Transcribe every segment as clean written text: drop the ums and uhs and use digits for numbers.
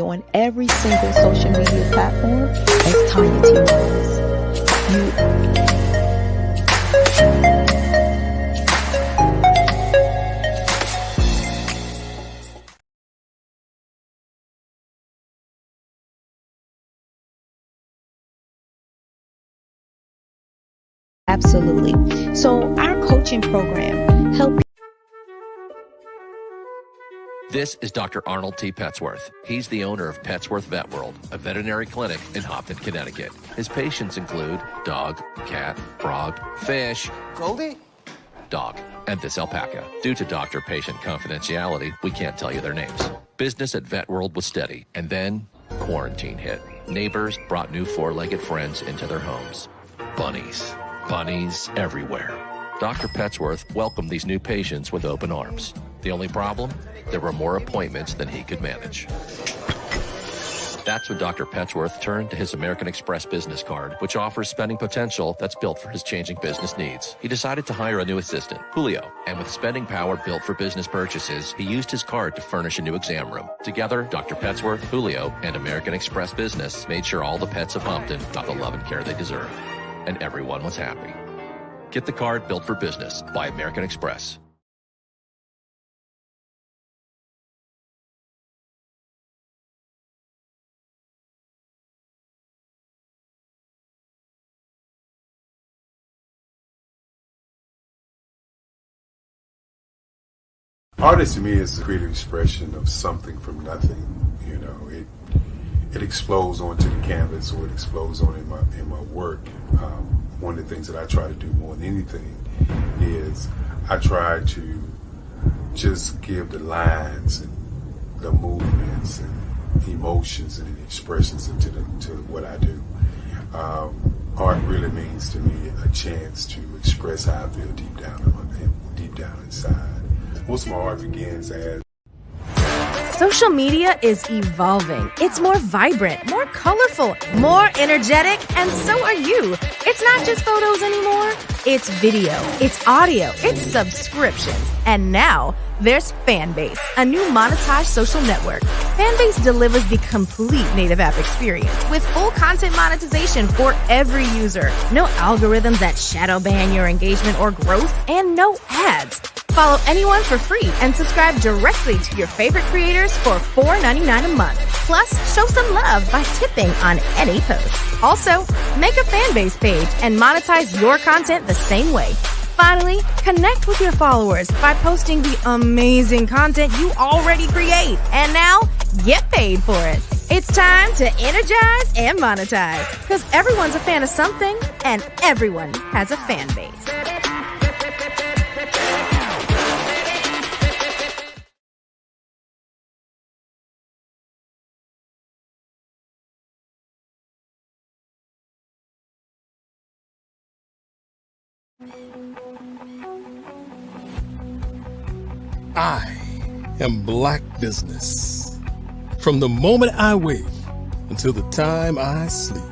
on every single social media platform as Tanya T. Rose. Absolutely. So our coaching program helps. This is Dr. Arnold T. Petsworth. He's the owner of Petsworth Vet World, a veterinary clinic in Hopton, Connecticut. His patients include dog, cat, frog, fish, Goldie, dog, and this alpaca. Due to doctor-patient confidentiality, we can't tell you their names. Business at Vet World was steady, and then quarantine hit. Neighbors brought new four-legged friends into their homes. Bunnies. Bunnies everywhere. Dr. Petsworth welcomed these new patients with open arms. The only problem? There were more appointments than he could manage. That's when Dr. Petsworth turned to his American Express business card, which offers spending potential that's built for his changing business needs. He decided to hire a new assistant, Julio, and with spending power built for business purchases, he used his card to furnish a new exam room. Together, Dr. Petsworth, Julio, and American Express Business made sure all the pets of Hopton got the love and care they deserved. And everyone was happy. Get the card built for business by American Express. Artist to me is a creative expression of something from nothing. You know, it explodes onto the canvas, or it explodes on in my work. One of the things that I try to do more than anything is I try to just give the lines and the movements and emotions and expressions into what I do. Art really means to me a chance to express how I feel deep down inside. Most of my art begins as social media is evolving. It's more vibrant, more colorful, more energetic, and so are you. It's not just photos anymore. It's video, it's audio, it's subscriptions. And now there's Fanbase, a new monetized social network. Fanbase delivers the complete native app experience with full content monetization for every user. No algorithms that shadow ban your engagement or growth, and no ads. Follow anyone for free and subscribe directly to your favorite creators for $4.99 a month. Plus, show some love by tipping on any post. Also, make a Fanbase page and monetize your content the same way. Finally, connect with your followers by posting the amazing content you already create. And now, get paid for it. It's time to energize and monetize, because everyone's a fan of something and everyone has a fan base. I am Black Business. From the moment I wake until the time I sleep.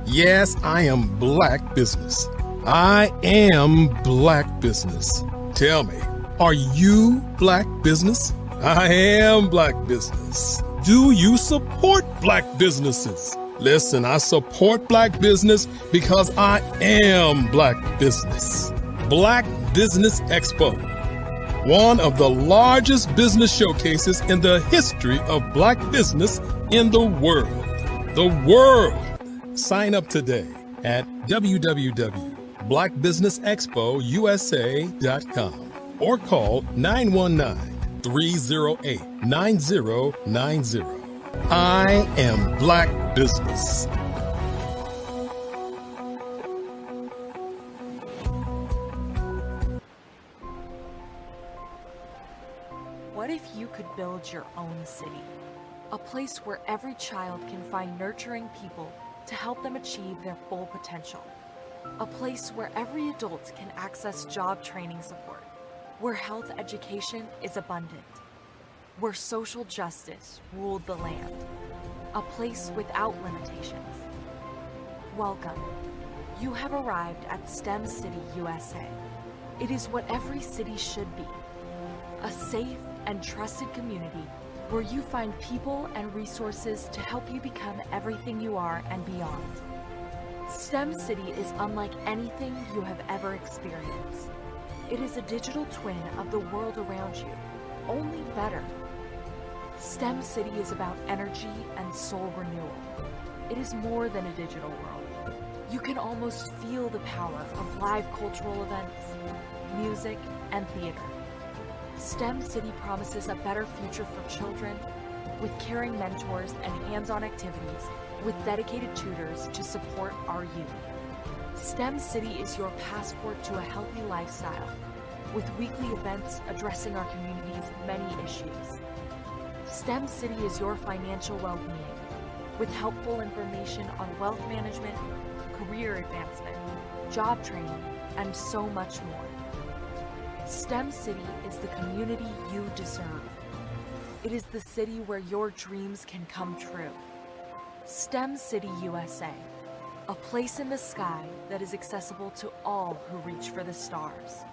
Yes, I am Black Business. I am Black Business. Tell me, are you Black Business? I am Black Business. Do you support Black businesses? Listen, I support Black business because I am Black Business. Black Business Expo, one of the largest business showcases in the history of Black business in the world. The world! Sign up today at www.blackbusinessexpousa.com or call 919-308-9090. I am Black Business. What if you could build your own city? A place where every child can find nurturing people to help them achieve their full potential. A place where every adult can access job training support, where health education is abundant, where social justice ruled the land. A place without limitations. Welcome. You have arrived at STEM City USA. It is what every city should be. A safe and trusted community where you find people and resources to help you become everything you are and beyond. STEM City is unlike anything you have ever experienced. It is a digital twin of the world around you, only better. STEM City is about energy and soul renewal. It is more than a digital world. You can almost feel the power of live cultural events, music, and theater. STEM City promises a better future for children with caring mentors and hands-on activities with dedicated tutors to support our youth. STEM City is your passport to a healthy lifestyle with weekly events addressing our community's many issues. STEM City is your financial well-being with helpful information on wealth management, career advancement, job training, and so much more. STEM City is the community you deserve. It is the city where your dreams can come true. STEM City USA, a place in the sky that is accessible to all who reach for the stars.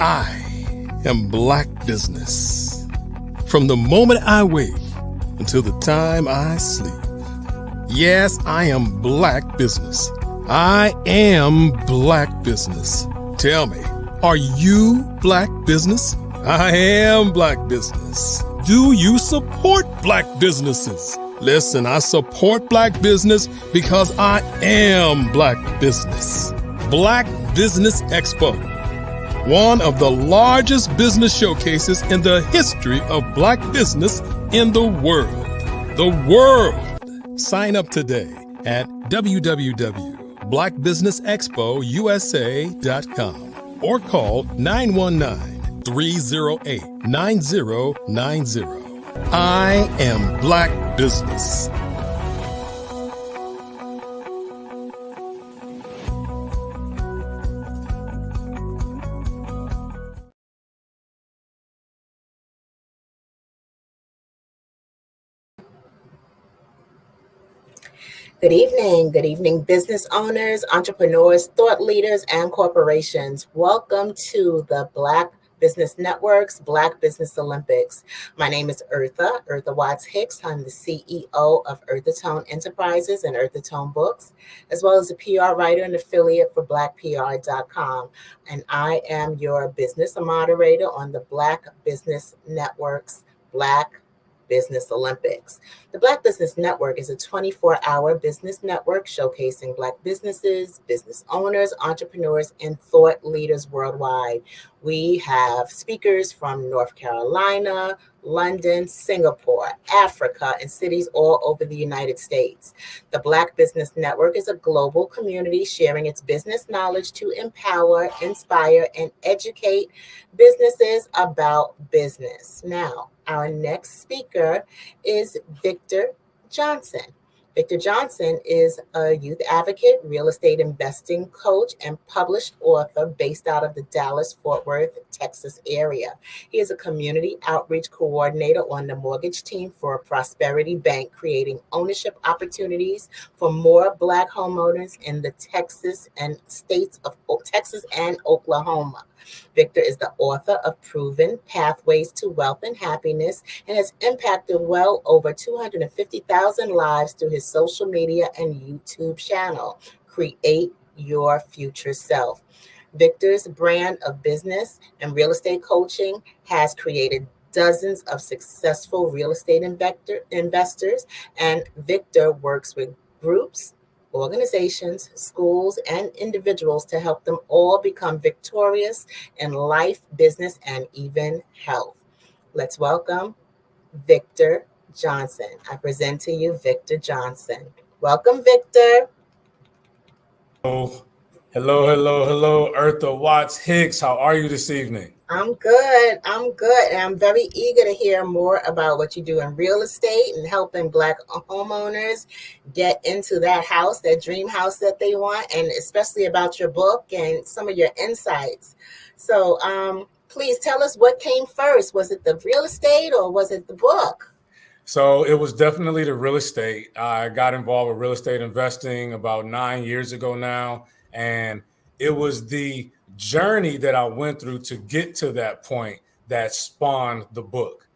I am Black Business. From the moment I wake until the time I sleep. Yes, I am Black Business. I am Black Business. Tell me, are you Black Business? I am Black Business. Do you support Black businesses? Listen, I support Black business because I am Black Business. Black Business Expo, one of the largest business showcases in the history of Black business in the world. The world! Sign up today at www.blackbusinessexpousa.com or call 919-308-9090. I am Black Business. Good evening, business owners, entrepreneurs, thought leaders, and corporations. Welcome to the Black Business Network's Black Business Olympics. My name is Eartha Watts Hicks. I'm the CEO of Earthatone Enterprises and Earthatone Books, as well as a PR writer and affiliate for blackpr.com. And I am your business moderator on the Black Business Network's Black Business Olympics. The Black Business Network is a 24-hour business network showcasing Black businesses, business owners, entrepreneurs, and thought leaders worldwide. We have speakers from North Carolina, London, Singapore, Africa, and cities all over the United States. The Black Business Network is a global community sharing its business knowledge to empower, inspire, and educate businesses about business. Now, our next speaker is Victor Johnson. Victor Johnson is a youth advocate, real estate investing coach, and published author based out of the Dallas-Fort Worth, Texas area. He is a community outreach coordinator on the mortgage team for Prosperity Bank, creating ownership opportunities for more Black homeowners in the Texas and states of Texas and Oklahoma. Victor is the author of Proven Pathways to Wealth and Happiness and has impacted well over 250,000 lives through his social media and YouTube channel, Create Your Future Self. Victor's brand of business and real estate coaching has created dozens of successful real estate investors, and Victor works with groups, organizations, schools, and individuals to help them all become victorious in life, business, and even health. Let's welcome Victor Johnson. I present to you Victor Johnson. Welcome, Victor. Hello, Eartha Watts Hicks. How are you this evening? I'm good. I'm good. And I'm very eager to hear more about what you do in real estate and helping Black homeowners get into that house, that dream house that they want, and especially about your book and some of your insights. So please tell us what came first. Was it the real estate or was it the book? So it was definitely the real estate. I got involved with real estate investing about 9 years ago now. And it was the journey that I went through to get to that point that spawned the book.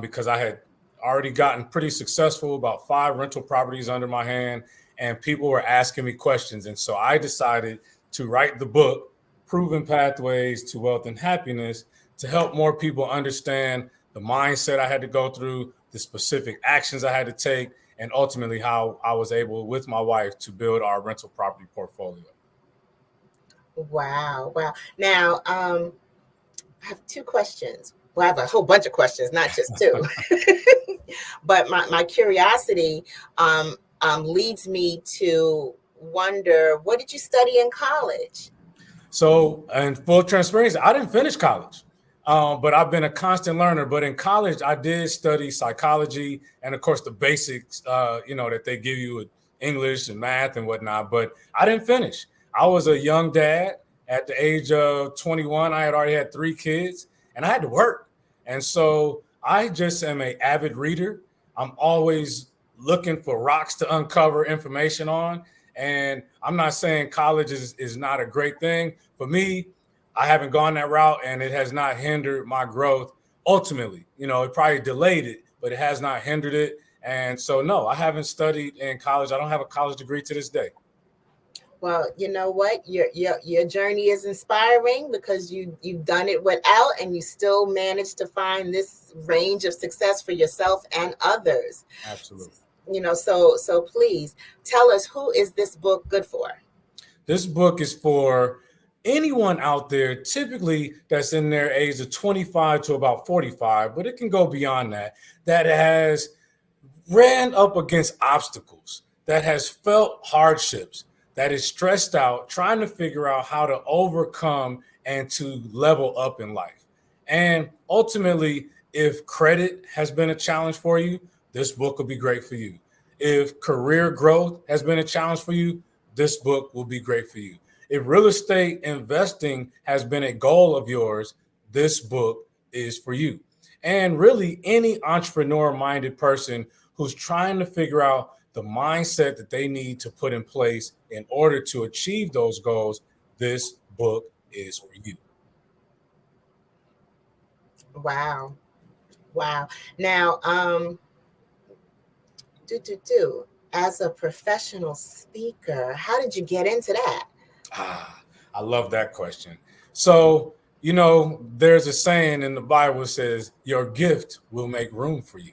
Because I had already gotten pretty successful, about 5 rental properties under my hand, and people were asking me questions. And so I decided to write the book, Proven Pathways to Wealth and Happiness, to help more people understand the mindset I had to go through, the specific actions I had to take, and ultimately how I was able, with my wife, to build our rental property portfolio. Wow. Wow. Now, I have two questions. Well, I have a whole bunch of questions, not just two. But my curiosity leads me to wonder, what did you study in college? So, in full transparency, I didn't finish college, but I've been a constant learner. But in college, I did study psychology and, of course, the basics, that they give you with English and math and whatnot. But I didn't finish. I was a young dad at the age of 21. I had already had 3 kids, and I had to work. And so I just am an avid reader. I'm always looking for rocks to uncover information on. And I'm not saying college is not a great thing. For me, I haven't gone that route, and it has not hindered my growth. Ultimately, it probably delayed it, but it has not hindered it. And so, no, I haven't studied in college. I don't have a college degree to this day. Well, you know what? Your journey is inspiring because you've done it without, and you still managed to find this range of success for yourself and others. Absolutely. So please tell us, who is this book good for? This book is for anyone out there, typically that's in their age of 25 to about 45, but it can go beyond that has ran up against obstacles, that has felt hardships, that is stressed out, trying to figure out how to overcome and to level up in life. And ultimately, if credit has been a challenge for you, this book will be great for you. If career growth has been a challenge for you, this book will be great for you. If real estate investing has been a goal of yours, this book is for you. And really, any entrepreneur-minded person who's trying to figure out the mindset that they need to put in place in order to achieve those goals, this book is for you. Wow. Wow. Now, as a professional speaker, how did you get into that? I love that question. So, there's a saying in the Bible that says, your gift will make room for you.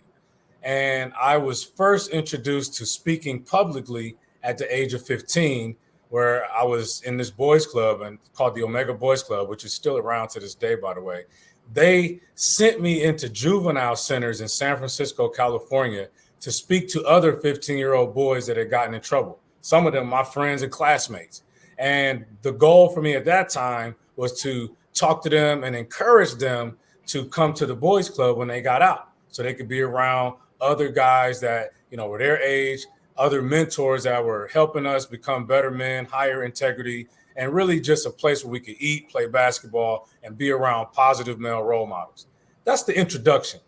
And I was first introduced to speaking publicly at the age of 15, where I was in this boys club and called the Omega Boys Club, which is still around to this day, by the way. They sent me into juvenile centers in San Francisco, California, to speak to other 15-year-old boys that had gotten in trouble. Some of them, my friends and classmates. And the goal for me at that time was to talk to them and encourage them to come to the boys club when they got out, so they could be around other guys that, were their age, other mentors that were helping us become better men, higher integrity, and really just a place where we could eat, play basketball, and be around positive male role models. That's the introduction.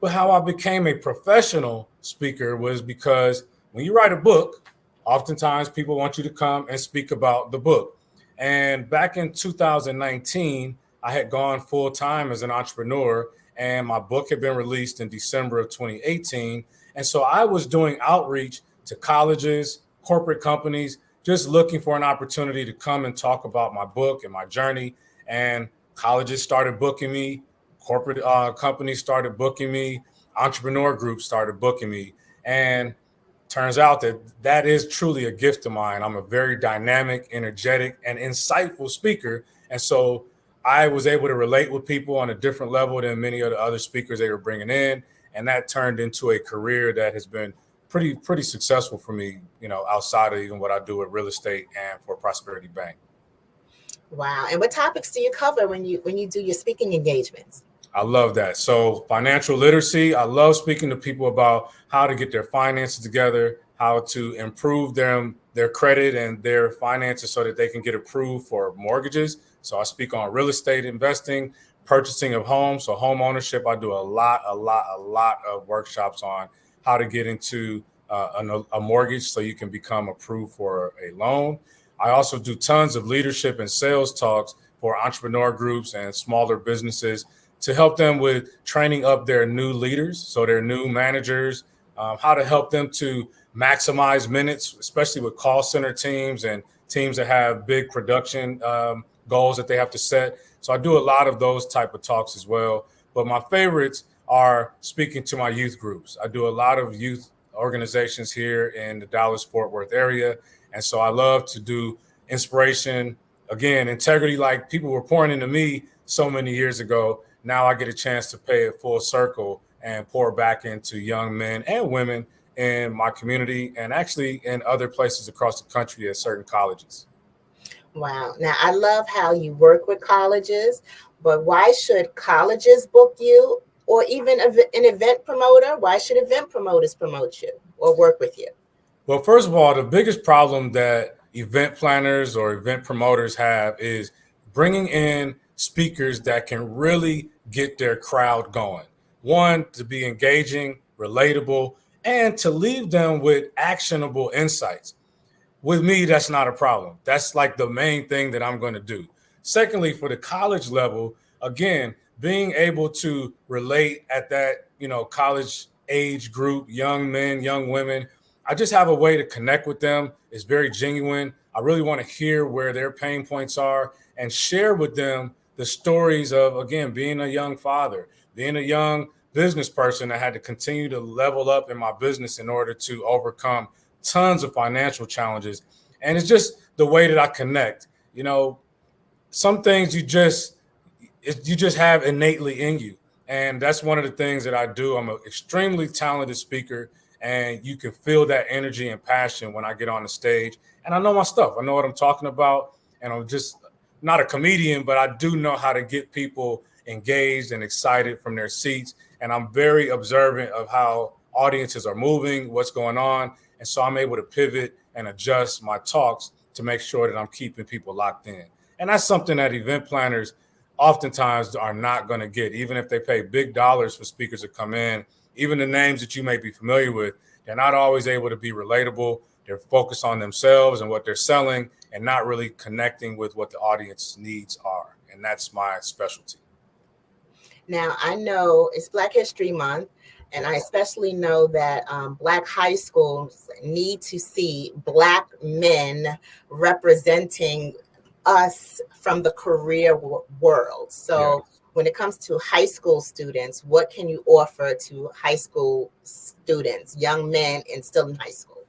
But how I became a professional speaker was because when you write a book, oftentimes people want you to come and speak about the book. And back in 2019, I had gone full time as an entrepreneur, and my book had been released in December of 2018. And so I was doing outreach to colleges, corporate companies, just looking for an opportunity to come and talk about my book and my journey. And colleges started booking me, corporate companies started booking me, entrepreneur groups started booking me. And turns out that is truly a gift of mine. I'm a very dynamic, energetic, and insightful speaker. And so I was able to relate with people on a different level than many of the other speakers they were bringing in. And that turned into a career that has been pretty successful for me, outside of even what I do with real estate and for Prosperity Bank. Wow. And what topics do you cover when you do your speaking engagements? I love that. So financial literacy, I love speaking to people about how to get their finances together, how to improve their credit and their finances so that they can get approved for mortgages. So I speak on real estate investing, purchasing of homes, so home ownership. I do a lot of workshops on how to get into a mortgage so you can become approved for a loan. I also do tons of leadership and sales talks for entrepreneur groups and smaller businesses to help them with training up their new leaders, so their new managers, how to help them to maximize minutes, especially with call center teams and teams that have big production goals that they have to set. So I do a lot of those type of talks as well. But my favorites are speaking to my youth groups. I do a lot of youth organizations here in the Dallas-Fort Worth area. And so I love to do inspiration, again, integrity, like people were pouring into me so many years ago. Now I get a chance to pay it full circle and pour back into young men and women in my community and actually in other places across the country at certain colleges. Wow. Now, I love how you work with colleges, but why should colleges book you, or even an event promoter? Why should event promoters promote you or work with you? Well, first of all, the biggest problem that event planners or event promoters have is bringing in speakers that can really get their crowd going. One, to be engaging, relatable, and to leave them with actionable insights. With me, that's not a problem. That's like the main thing that I'm going to do. Secondly, for the college level, again, being able to relate at that, college age group, young men, young women, I just have a way to connect with them. It's very genuine. I really want to hear where their pain points are and share with them the stories of, again, being a young father, being a young business person that had to continue to level up in my business in order to overcome tons of financial challenges. And it's just the way that I connect. Some things you just have innately in you. And that's one of the things that I do. I'm an extremely talented speaker, and you can feel that energy and passion when I get on the stage. And I know my stuff. I know what I'm talking about. And I'm just not a comedian, but I do know how to get people engaged and excited from their seats. And I'm very observant of how audiences are moving, what's going on. And so I'm able to pivot and adjust my talks to make sure that I'm keeping people locked in. And that's something that event planners oftentimes are not going to get, even if they pay big dollars for speakers to come in. Even the names that you may be familiar with, they're not always able to be relatable. They're focused on themselves and what they're selling and not really connecting with what the audience needs are. And that's my specialty. Now, I know it's Black History Month, and I especially know that Black high schools need to see Black men representing us from the career world. So when it comes to high school students, what can you offer to high school students, young men and still in high school?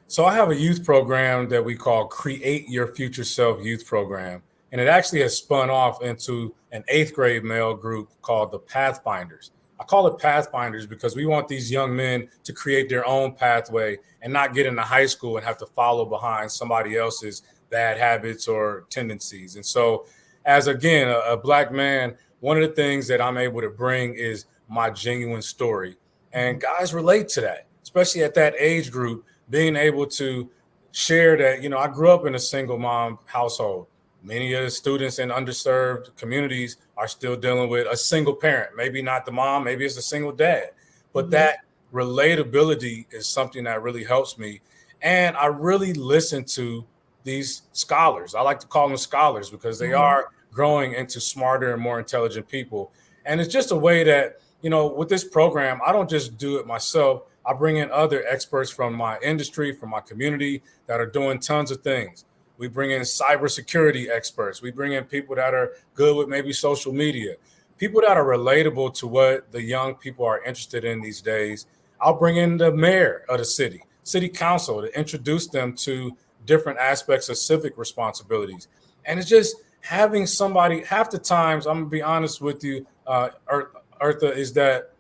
So I have a youth program that we call Create Your Future Self Youth Program. And it actually has spun off into an 8th grade male group called the Pathfinders. I call it Pathfinders because we want these young men to create their own pathway and not get into high school and have to follow behind somebody else's bad habits or tendencies. And so as, again, a Black man, one of the things that I'm able to bring is my genuine story. And guys relate to that, especially at that age group, being able to share that, I grew up in a single mom household. Many of the students in underserved communities are still dealing with a single parent, maybe not the mom, maybe it's a single dad. But that relatability is something that really helps me. And I really listen to these scholars. I like to call them scholars because they are growing into smarter and more intelligent people. And it's just a way that, with this program, I don't just do it myself. I bring in other experts from my industry, from my community that are doing tons of things. We bring in cybersecurity experts. We bring in people that are good with maybe social media, people that are relatable to what the young people are interested in these days. I'll bring in the mayor of the city council to introduce them to different aspects of civic responsibilities. And it's just having somebody, half the times, I'm gonna be honest with you, Eartha, is that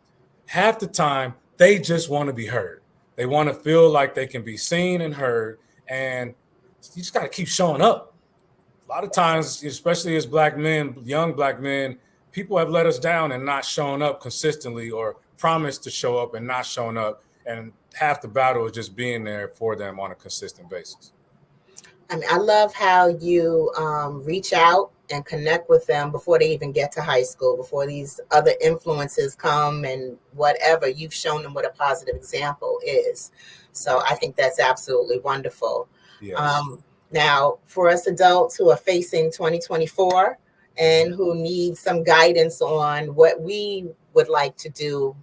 half the time they just want to be heard. They want to feel like they can be seen and heard. And you just got to keep showing up. lot of times, especially as Black men, young Black men, people have let us down and not shown up consistently, or promised to show up and not showing up. And half the battle is just being there for them on a consistent basis. I mean, I love how you reach out and connect with them before they even get to high school, before these other influences come and whatever. You've shown them what a positive example is. So I think that's absolutely wonderful. Yes. Now, for us adults who are facing 2024 and who need some guidance on what we would like to do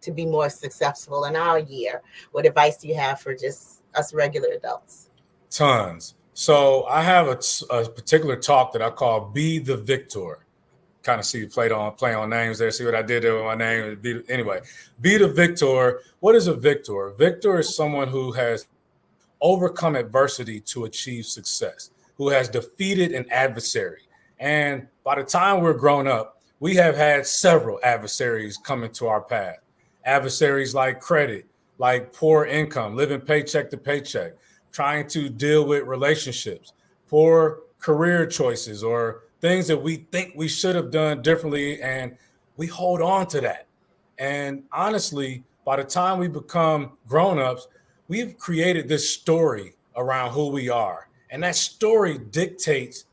to be more successful in our year, what advice do you have for just us regular adults? Tons. So I have a particular talk that I call Be the Victor. Kind of see you play on names there. See what I did there with my name? Anyway, Be the Victor. What is a victor? A victor is someone who has overcome adversity to achieve success, who has defeated an adversary. And by the time we're grown up, we have had several adversaries come into our path. Adversaries like credit, like poor income, living paycheck to paycheck, trying to deal with relationships, poor career choices, or things that we think we should have done differently, and we hold on to that. And honestly, by the time we become grown-ups, we've created this story around who we are. And that story dictates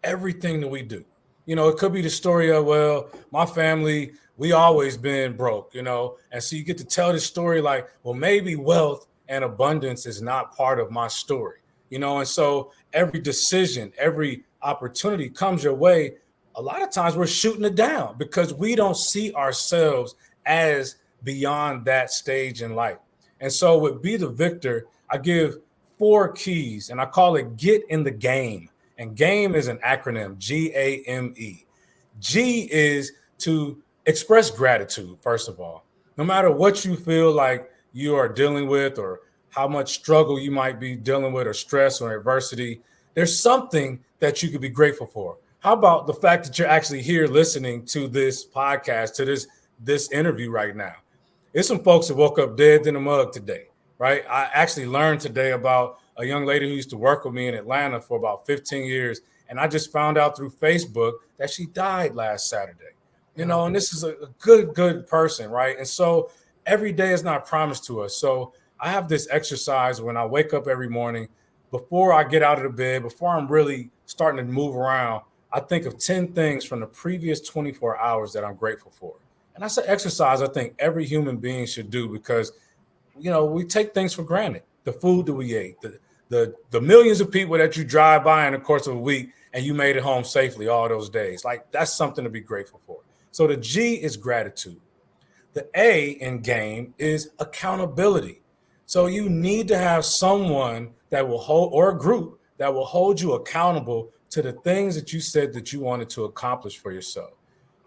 everything that we do. You know, it could be the story of, well, my family, we always been broke, you know, and so you get to tell this story like, well, maybe wealth and abundance is not part of my story, you know, and so every decision, every opportunity comes your way. A lot of times we're shooting it down because we don't see ourselves as beyond that stage in life. And so with Be the Victor, I give 4 keys and I call it Get in the Game. And GAME is an acronym, GAME. G is to express gratitude, first of all. No matter what you feel like you are dealing with, or how much struggle you might be dealing with, or stress or adversity, there's something that you could be grateful for. How about the fact that you're actually here listening to this podcast, to this interview right now? There's some folks that woke up dead in the mug today, right? I actually learned today about a young lady who used to work with me in Atlanta for about 15 years. And I just found out through Facebook that she died last Saturday. You know, and this is a good person, right? And so every day is not promised to us. So I have this exercise when I wake up every morning, before I get out of the bed, before I'm really starting to move around, I think of 10 things from the previous 24 hours that I'm grateful for. And that's an exercise I think every human being should do, because, you know, we take things for granted. The food that we ate, the millions of people that you drive by in the course of a week, and you made it home safely all those days. Like, that's something to be grateful for. So the G is gratitude. The A in GAME is accountability. So you need to have someone that will hold, or a group that will hold you accountable to the things that you said that you wanted to accomplish for yourself.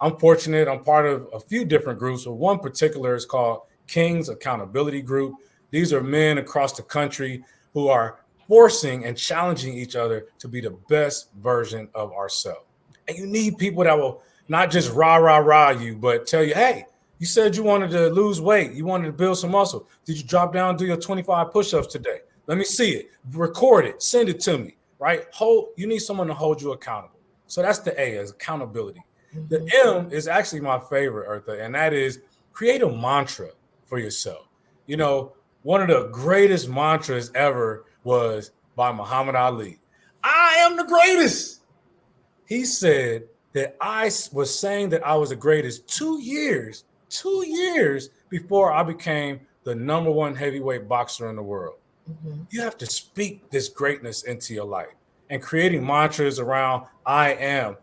I'm fortunate. I'm part of a few different groups, but one particular is called King's Accountability Group. These are men across the country who are forcing and challenging each other to be the best version of ourselves. And you need people that will not just rah you, but tell you, hey, you said you wanted to lose weight. You wanted to build some muscle. Did you drop down and do your 25 push-ups today? Let me see it. Record it. Send it to me, right? You need someone to hold you accountable. So that's the A, is accountability. Mm-hmm. The M is actually my favorite, Eartha, and that is create a mantra for yourself. You know, one of the greatest mantras ever was by Muhammad Ali. I am the greatest. He said that I was saying that I was the greatest 2 years before I became the #1 heavyweight boxer in the world. Mm-hmm. You have to speak this greatness into your life, and creating mantras around I am,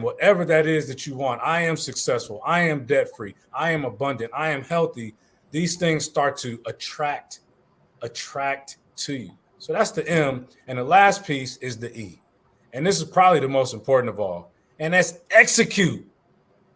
whatever that is that you want. I am successful. I am debt-free. I am abundant. I am healthy. These things start to attract to you. So that's the M. And the last piece is the E. And this is probably the most important of all. And that's execute.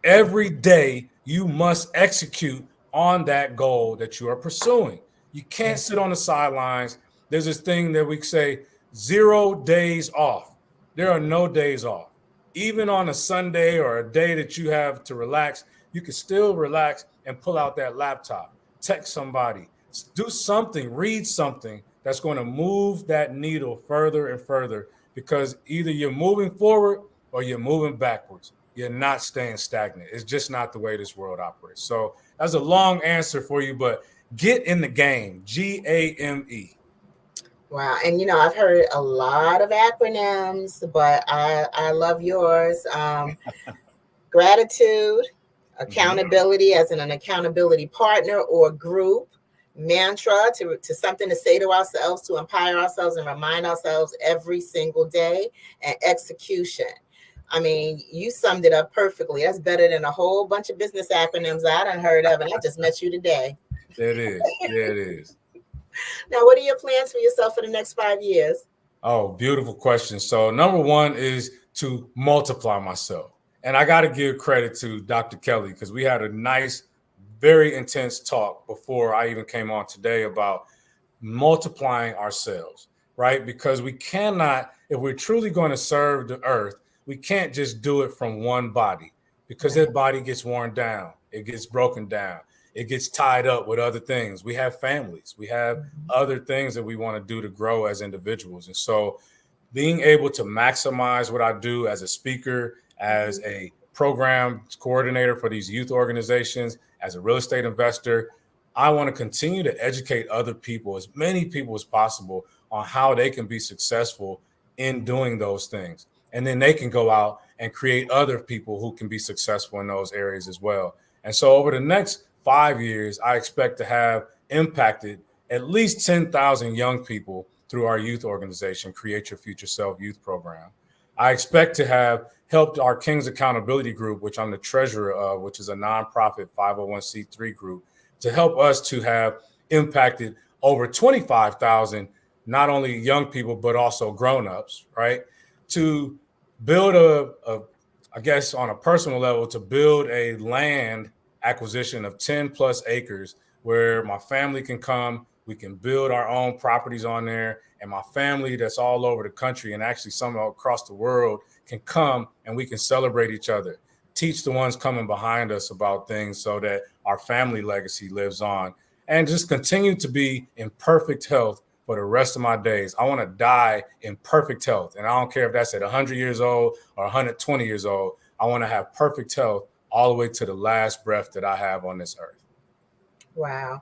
Every day you must execute on that goal that you are pursuing. You can't sit on the sidelines. There's this thing that we say, 0 days off. There are no days off. Even on a Sunday or a day that you have to relax, you can still relax and pull out that laptop, text somebody, do something, read something that's going to move that needle further and further, because either you're moving forward or you're moving backwards. You're not staying stagnant. It's just not the way this world operates. So that's a long answer for you, but get in the game. GAME. Wow. And, I've heard a lot of acronyms, but I love yours. Gratitude, accountability as in an accountability partner or group, mantra to something to say to ourselves, to empower ourselves and remind ourselves every single day, and execution. I mean, you summed it up perfectly. That's better than a whole bunch of business acronyms I done heard of, and I just met you today. It is. Yeah, it is. Now, what are your plans for yourself for the next 5 years? Oh, beautiful question. So number one is to multiply myself. And I got to give credit to Dr. Kelly, because we had a nice, very intense talk before I even came on today about multiplying ourselves, right? Because we cannot, if we're truly going to serve the earth, we can't just do it from one body, because that body gets worn down. It gets broken down. It gets tied up with other things. We have families. We have other things that we want to do to grow as individuals. And so being able to maximize what I do as a speaker, as a program coordinator for these youth organizations, as a real estate investor, I want to continue to educate other people, as many people as possible, on how they can be successful in doing those things. And then they can go out and create other people who can be successful in those areas as well. And so over the next 5 years, I expect to have impacted at least 10,000 young people through our youth organization, Create Your Future Self Youth Program. I expect to have helped our King's Accountability Group, which I'm the treasurer of, which is a nonprofit 501c3 group, to help us to have impacted over 25,000, not only young people, but also grown-ups, right? To build I guess on a personal level, to build a land acquisition of 10 plus acres where my family can come, we can build our own properties on there, and my family that's all over the country and actually some across the world can come, and we can celebrate each other, teach the ones coming behind us about things so that our family legacy lives on, and just continue to be in perfect health for the rest of my days. I want to die in perfect health. And I don't care if that's at 100 years old or 120 years old. I want to have perfect health all the way to the last breath that I have on this earth. Wow.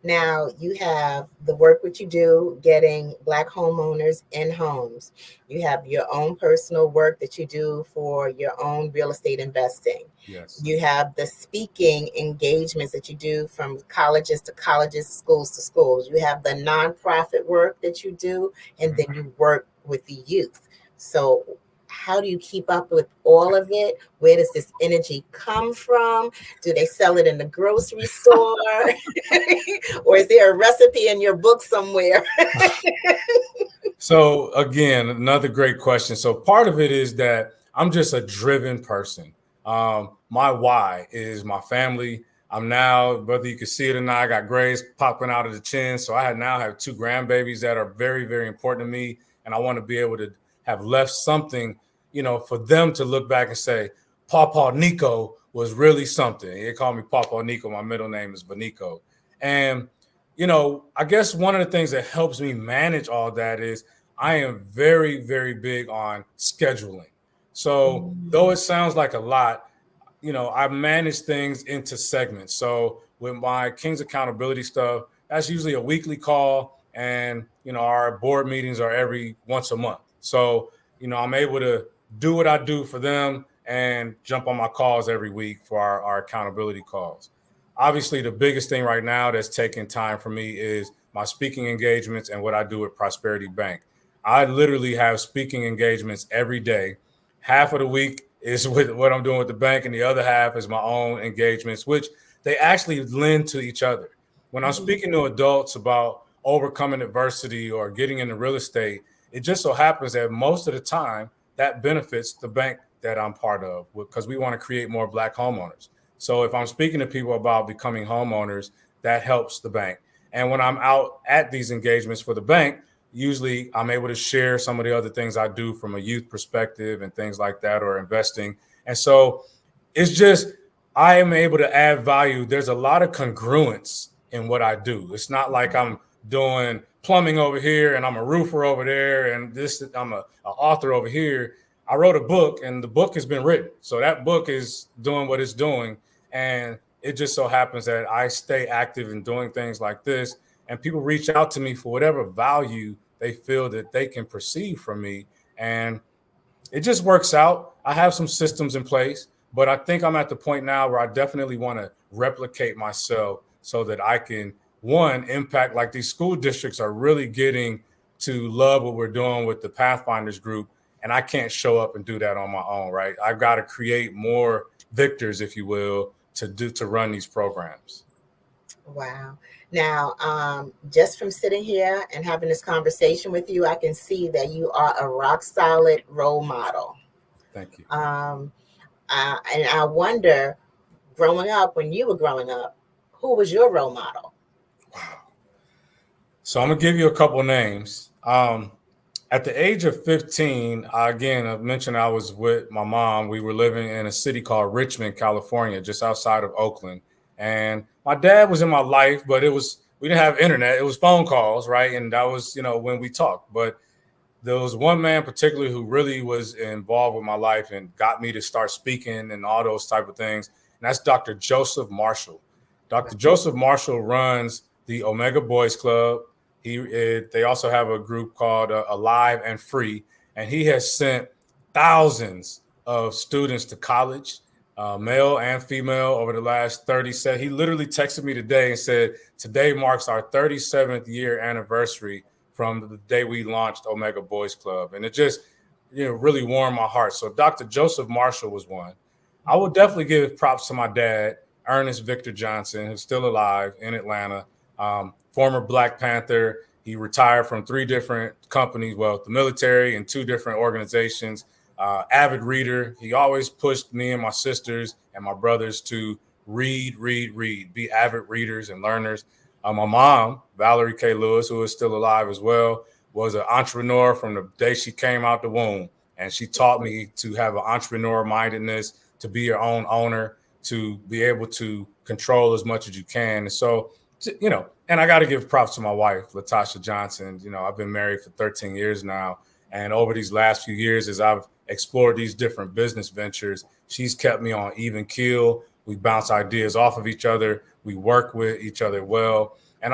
Now you have the work which you do getting Black homeowners in homes. You have your own personal work that you do for your own real estate investing. Yes. You have the speaking engagements that you do from colleges to colleges, schools to schools. You have the nonprofit work that you do, and then you work with the youth. So how do you keep up with all of it? Where does this energy come from? Do they sell it in the grocery store? Or is there a recipe in your book somewhere? So again, another great question. So part of it is that I'm just a driven person. My why is my family. I'm now, whether you can see it or not, I got grays popping out of the chin. So I now have 2 grandbabies that are very, very important to me. And I want to be able to have left something, for them to look back and say, Pawpaw Nico was really something. They call me Pawpaw Nico. My middle name is Benico. And, I guess one of the things that helps me manage all that is I am very, very big on scheduling. So though it sounds like a lot, I manage things into segments. So with my King's Accountability stuff, that's usually a weekly call. And, our board meetings are every once a month. So, I'm able to do what I do for them and jump on my calls every week for our accountability calls. Obviously, the biggest thing right now that's taking time for me is my speaking engagements and what I do at Prosperity Bank. I literally have speaking engagements every day. Half of the week is with what I'm doing with the bank, and the other half is my own engagements, which they actually lend to each other. When I'm speaking to adults about overcoming adversity or getting into real estate, it just so happens that most of the time that benefits the bank that I'm part of, because we want to create more Black homeowners. So if I'm speaking to people about becoming homeowners, that helps the bank. And when I'm out at these engagements for the bank, usually I'm able to share some of the other things I do from a youth perspective and things like that, or investing. And so it's just, I am able to add value. There's a lot of congruence in what I do. It's not like I'm doing plumbing over here, and I'm a roofer over there, and I'm a author over here. I wrote a book, and the book has been written. So that book is doing what it's doing. And it just so happens that I stay active in doing things like this, and people reach out to me for whatever value they feel that they can perceive from me. And it just works out. I have some systems in place, but I think I'm at the point now where I definitely want to replicate myself so that I can, one, impact, like these school districts are really getting to love what we're doing with the Pathfinders group. And I can't show up and do that on my own, right? I've got to create more victors, if you will, to run these programs. Wow. Now, just from sitting here and having this conversation with you, I can see that you are a rock solid role model. Thank you. And I wonder, growing up, when you were growing up, who was your role model? Wow. So I'm going to give you a couple names. At the age of 15, I mentioned I was with my mom. We were living in a city called Richmond, California, just outside of Oakland. And my dad was in my life, but we didn't have internet. It was phone calls, right? And that was, when we talked. But there was one man particularly who really was involved with my life and got me to start speaking and all those type of things. And that's Dr. Joseph Marshall. Dr. Joseph Marshall runs the Omega Boys Club. They also have a group called Alive and Free, and he has sent thousands of students to college, male and female, over the last 30 He literally texted me today and said, today marks our 37th year anniversary from the day we launched Omega Boys Club. And it just, really warmed my heart. So Dr. Joseph Marshall was one. I would definitely give props to my dad, Ernest Victor Johnson, who's still alive in Atlanta. Former Black Panther. He retired from 3 different companies, the military and 2 different organizations. Avid reader. He always pushed me and my sisters and my brothers to read, be avid readers and learners. My mom, Valerie K. Lewis, who is still alive as well, was an entrepreneur from the day she came out the womb. And she taught me to have an entrepreneur mindedness, to be your own owner, to be able to control as much as you can. And so, and I got to give props to my wife, Latasha Johnson. I've been married for 13 years now. And over these last few years, as I've explored these different business ventures, she's kept me on even keel. We bounce ideas off of each other. We work with each other well. And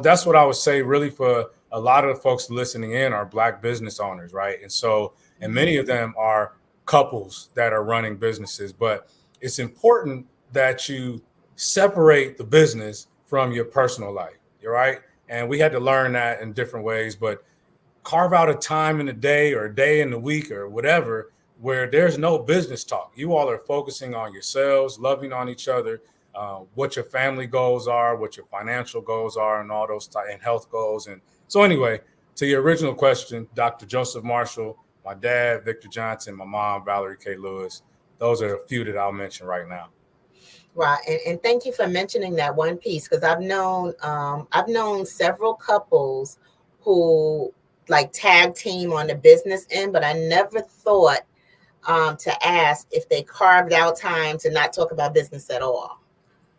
that's what I would say really for a lot of the folks listening in are Black business owners, right? And so, and many of them are couples that are running businesses, but it's important that you separate the business from your personal life, right? And we had to learn that in different ways, but carve out a time in the day or a day in the week or whatever where there's no business talk. You all are focusing on yourselves, loving on each other, what your family goals are, what your financial goals are, and all those and health goals. And so anyway, to your original question, Dr. Joseph Marshall, my dad, Victor Johnson, my mom, Valerie K. Lewis, those are a few that I'll mention right now. Right. And thank you for mentioning that one piece, because I've known several couples who like tag team on the business end, but I never thought to ask if they carved out time to not talk about business at all.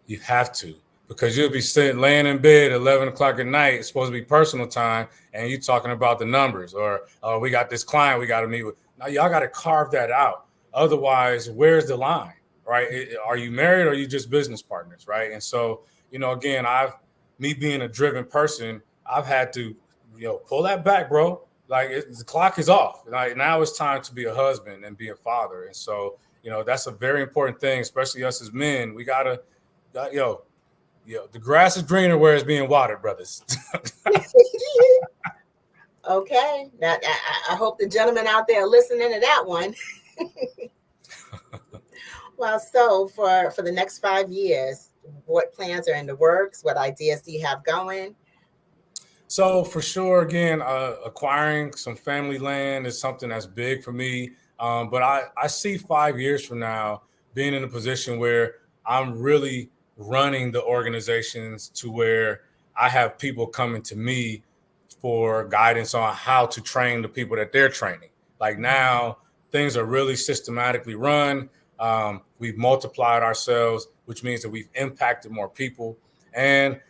You have to, because you'll be laying in bed at 11 o'clock at night. It's supposed to be personal time, and you're talking about the numbers, or we got this client we got to meet with. Now, y'all got to carve that out. Otherwise, where's the line, right? Are you married or are you just business partners, right? And so, again, me being a driven person, I've had to, pull that back, bro. Like the clock is off. Like now it's time to be a husband and be a father. And so, that's a very important thing, especially us as men. We gotta, the grass is greener where it's being watered, brothers. Okay. Now, I hope the gentlemen out there are listening to that one. Well, so for the next 5 years, what plans are in the works? What ideas do you have going? So for sure, again, acquiring some family land is something that's big for me. But I see 5 years from now being in a position where I'm really running the organizations to where I have people coming to me for guidance on how to train the people that they're training. Like now, things are really systematically run. We've multiplied ourselves, which means that we've impacted more people. And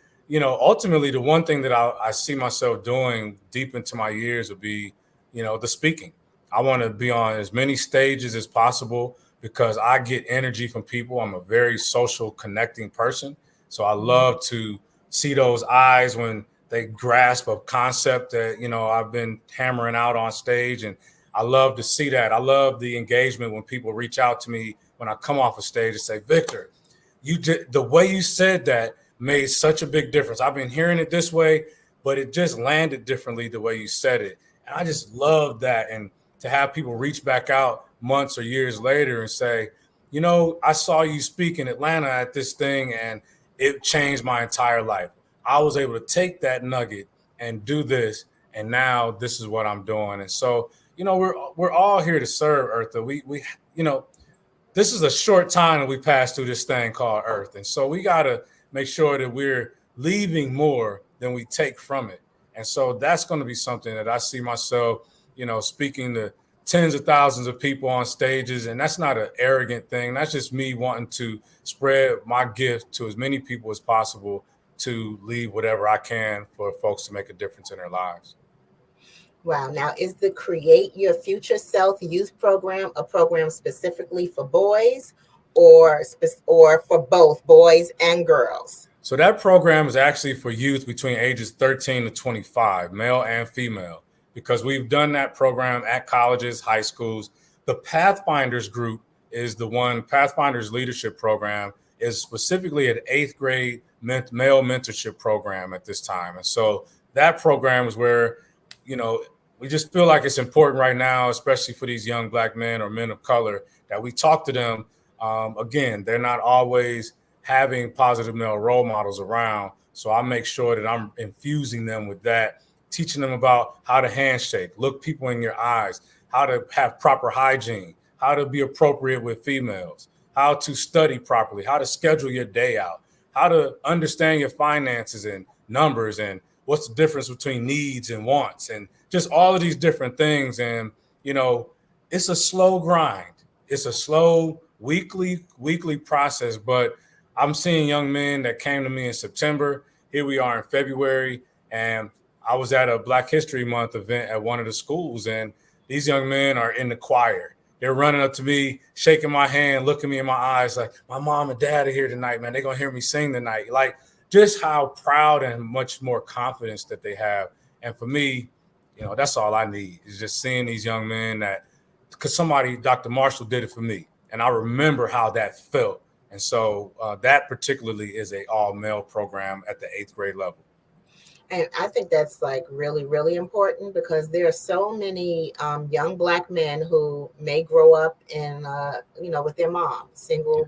ultimately the one thing that I see myself doing deep into my years would be, the speaking. I want to be on as many stages as possible because I get energy from people. I'm a very social connecting person. So I love to see those eyes when they grasp a concept that, I've been hammering out on stage. And I love to see that. I love the engagement when people reach out to me when I come off a stage and say, Victor, the way you said that made such a big difference. I've been hearing it this way, but it just landed differently the way you said it. And I just love that. And to have people reach back out months or years later and say, I saw you speak in Atlanta at this thing and it changed my entire life. I was able to take that nugget and do this. And now this is what I'm doing. And so, we're all here to serve, Eartha. We this is a short time that we pass through this thing called Earth. And so we got to make sure that we're leaving more than we take from it. And so that's going to be something that I see myself, speaking to tens of thousands of people on stages. And that's not an arrogant thing. That's just me wanting to spread my gift to as many people as possible to leave whatever I can for folks to make a difference in their lives. Wow. Now, is the Create Your Future Self youth program a program specifically for boys or for both boys and girls? So that program is actually for youth between ages 13 to 25, male and female, because we've done that program at colleges, high schools. The Pathfinders group is the one. Pathfinders leadership program is specifically an 8th grade male mentorship program at this time. And so that program is where, we just feel like it's important right now, especially for these young Black men or men of color, that we talk to them. Again, they're not always having positive male role models around. So I make sure that I'm infusing them with that, teaching them about how to handshake, look people in your eyes, how to have proper hygiene, how to be appropriate with females, how to study properly, how to schedule your day out, how to understand your finances and numbers, and what's the difference between needs and wants, and just all of these different things. And, it's a slow grind. It's a slow weekly process, but I'm seeing young men that came to me in September. Here we are in February, and I was at a Black History Month event at one of the schools, and these young men are in the choir. They're running up to me, shaking my hand, looking me in my eyes like, my mom and dad are here tonight, man. They're going to hear me sing tonight. Like, just how proud and much more confidence that they have. And for me, that's all I need is just seeing these young men because Dr. Marshall did it for me. And I remember how that felt. And so that particularly is a all male program at the 8th grade level. And I think that's like really, really important because there are so many young Black men who may grow up in, with their mom, single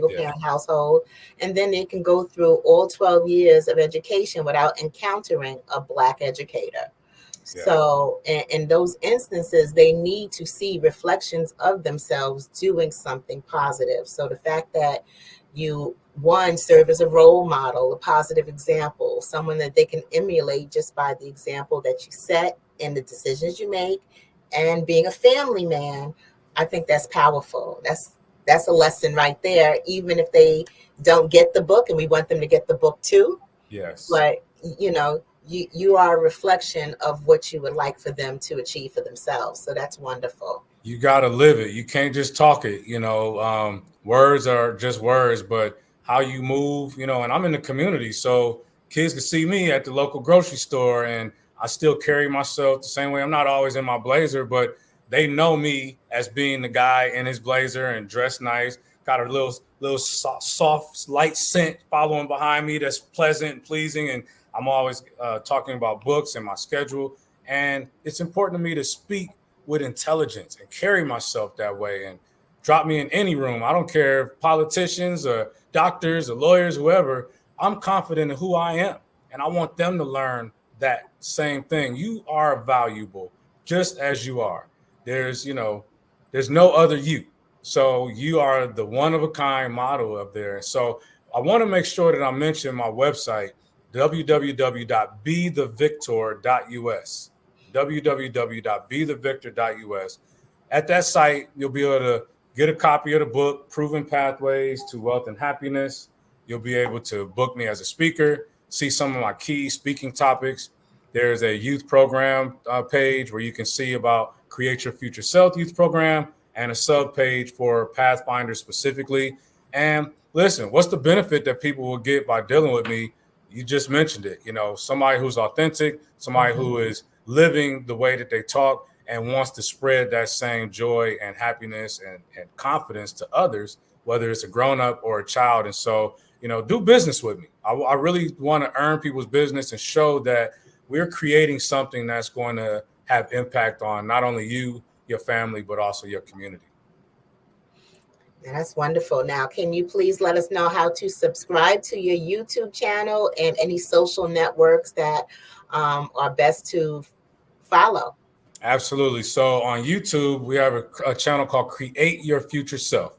parent household. And then they can go through all 12 years of education without encountering a Black educator. Yeah. So in those instances, they need to see reflections of themselves doing something positive. So the fact that you, one, serve as a role model, a positive example, someone that they can emulate just by the example that you set and the decisions you make, and being a family man, I think that's powerful. That's a lesson right there, even if they don't get the book, and we want them to get the book too. Yes. But, you are a reflection of what you would like for them to achieve for themselves. So that's wonderful. You got to live it. You can't just talk it. Words are just words, but how you move, and I'm in the community. So kids can see me at the local grocery store and I still carry myself the same way. I'm not always in my blazer, but they know me as being the guy in his blazer and dressed nice, got a little soft, light scent following behind me that's pleasant and pleasing. And I'm always talking about books and my schedule. And it's important to me to speak with intelligence and carry myself that way. And drop me in any room. I don't care if politicians or doctors or lawyers, whoever, I'm confident in who I am. And I want them to learn that same thing. You are valuable just as you are. There's no other you. So you are the one of a kind model up there. So I want to make sure that I mention my website, www.bethevictor.us, www.bethevictor.us. At that site, you'll be able to get a copy of the book, Proven Pathways to Wealth and Happiness. You'll be able to book me as a speaker. see some of my key speaking topics. There's a youth program page where you can see about Create Your Future Self youth program, and a sub page for Pathfinder specifically. And listen, what's the benefit that people will get by dealing with me? You just mentioned it. Somebody who's authentic, somebody who is living the way that they talk and wants to spread that same joy and happiness and confidence to others, whether it's a grown-up or a child. And so, do business with me. I really want to earn people's business and show that we're creating something that's going to have impact on not only you, your family, but also your community. That's wonderful. Now, can you please let us know how to subscribe to your YouTube channel and any social networks that are best to follow? Absolutely. So on YouTube, we have a channel called Create Your Future Self.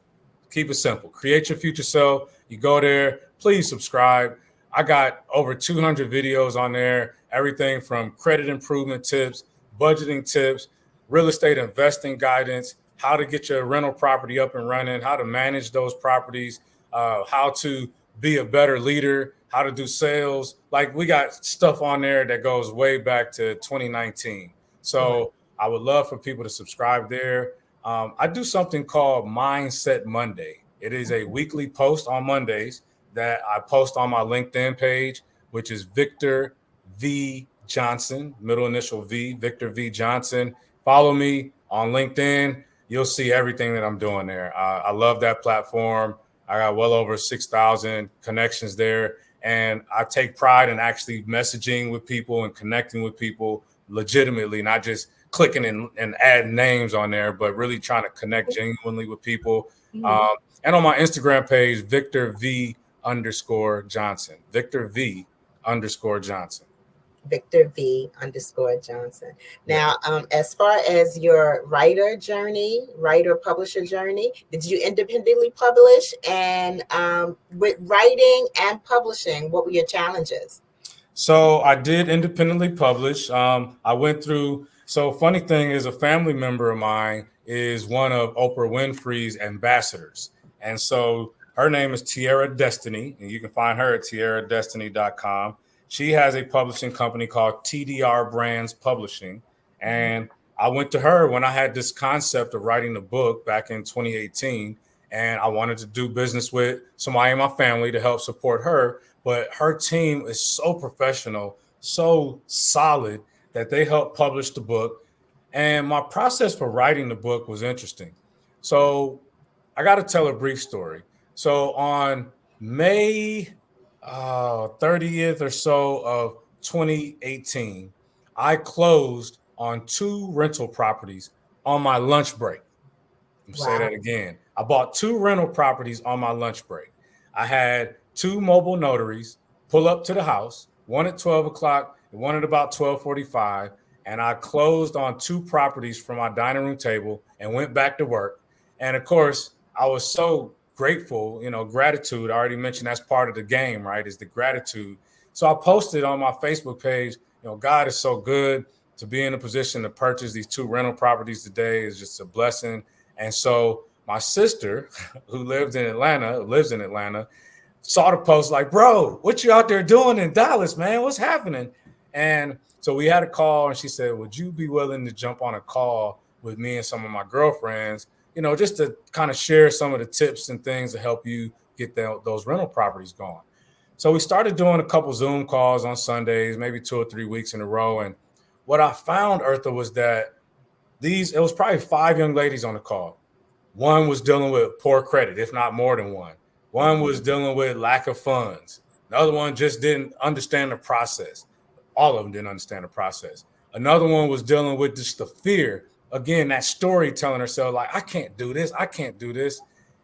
Keep it simple. Create Your Future Self. You go there. Please subscribe. I got over 200 videos on there. Everything from credit improvement tips, budgeting tips, real estate investing guidance, how to get your rental property up and running, how to manage those properties, how to be a better leader, how to do sales. Like, we got stuff on there that goes way back to 2019. So I would love for people to subscribe there. I do something called Mindset Monday. It is a weekly post on Mondays that I post on my LinkedIn page, which is Victor V. Johnson, middle initial V, Victor V. Johnson. Follow me on LinkedIn. You'll see everything that I'm doing there. I love that platform. I got well over 6,000 connections there. And I take pride in actually messaging with people and connecting with people legitimately, not just clicking and adding names on there, but really trying to connect genuinely with people. And on my Instagram page, Victor V _Johnson, Victor V _Johnson. Victor V _Johnson. Now, as far as your writer-publisher journey, did you independently publish? And with writing and publishing, what were your challenges? So I did independently publish. I went through. So funny thing is, a family member of mine is one of Oprah Winfrey's ambassadors. And so her name is Tierra Destiny, and you can find her at tierradestiny.com. She has a publishing company called TDR Brands Publishing. And I went to her when I had this concept of writing a book back in 2018. And I wanted to do business with somebody in my family to help support her. But her team is so professional, so solid, that they helped publish the book. And my process for writing the book was interesting. So I got to tell a brief story. So on May 30th or so of 2018, I closed on 2 rental properties on my lunch break. Say that again. I bought 2 rental properties on my lunch break. I had 2 mobile notaries pull up to the house, one at 12 o'clock and one at about 12:45. And I closed on 2 properties from my dining room table and went back to work. And of course, I was so grateful, gratitude. I already mentioned that's part of the game, right? Is the gratitude. So I posted on my Facebook page, God is so good. To be in a position to purchase these 2 rental properties today is just a blessing. And so my sister, who lives in Atlanta, saw the post like, bro, what you out there doing in Dallas, man? What's happening? And so we had a call, and she said, would you be willing to jump on a call with me and some of my girlfriends, just to kind of share some of the tips and things to help you get those rental properties going. So we started doing a couple Zoom calls on Sundays, maybe 2 or 3 weeks in a row. And what I found, Eartha, was that it was probably 5 young ladies on the call. One was dealing with poor credit, if not more than one. One was dealing with lack of funds. The other one just didn't understand the process. All of them didn't understand the process. Another one was dealing with just the fear. Again, that story telling herself, like, I can't do this.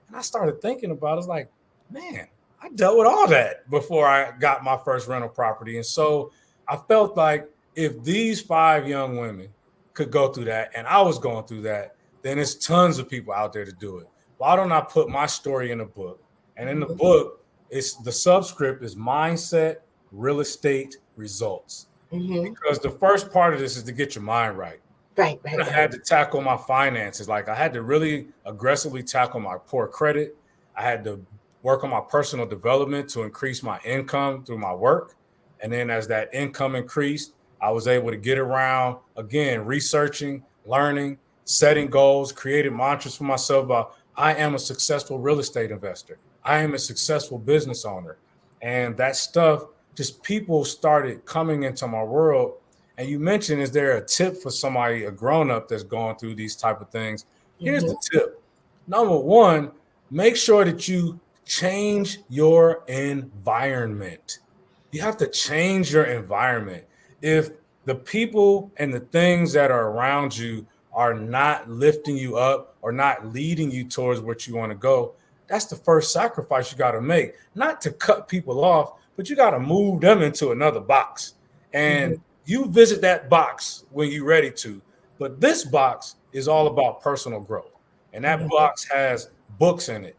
And I started thinking about it. I was like, man, I dealt with all that before I got my first rental property. And so I felt like if these 5 young women could go through that, and I was going through that, then there's tons of people out there to do it. Why don't I put my story in a book? And in the book, the subscript is Mindset, Real Estate, Results. Because the first part of this is to get your mind right. Right. I had to tackle my finances. Like, I had to really aggressively tackle my poor credit. I had to work on my personal development to increase my income through my work. And then as that income increased, I was able to get around, again, researching, learning, setting goals, created mantras for myself about I am a successful real estate investor. I am a successful business owner. And that stuff, just people started coming into my world. And you mentioned, is there a tip for somebody, a grown up that's going through these type of things? Here's the tip. Number one, make sure that you change your environment. You have to change your environment. If the people and the things that are around you are not lifting you up or not leading you towards what you want to go, that's the first sacrifice you got to make. Not to cut people off, but you got to move them into another box. And you visit that box when you're ready to. But this box is all about personal growth. And that box has books in it,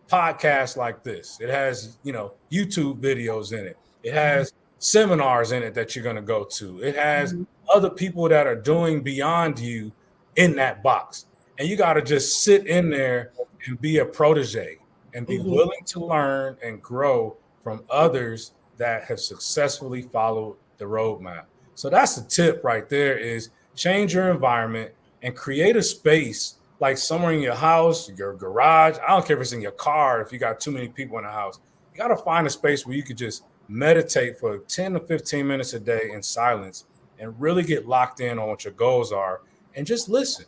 podcasts like this. It has, YouTube videos in it. It has seminars in it that you're going to go to. It has other people that are doing beyond you in that box. And you got to just sit in there and be a protege and be willing to learn and grow from others that have successfully followed the roadmap. So that's the tip right there, is change your environment and create a space like somewhere in your house, your garage. I don't care if it's in your car, if you got too many people in the house. You got to find a space where you could just meditate for 10 to 15 minutes a day in silence and really get locked in on what your goals are and just listen.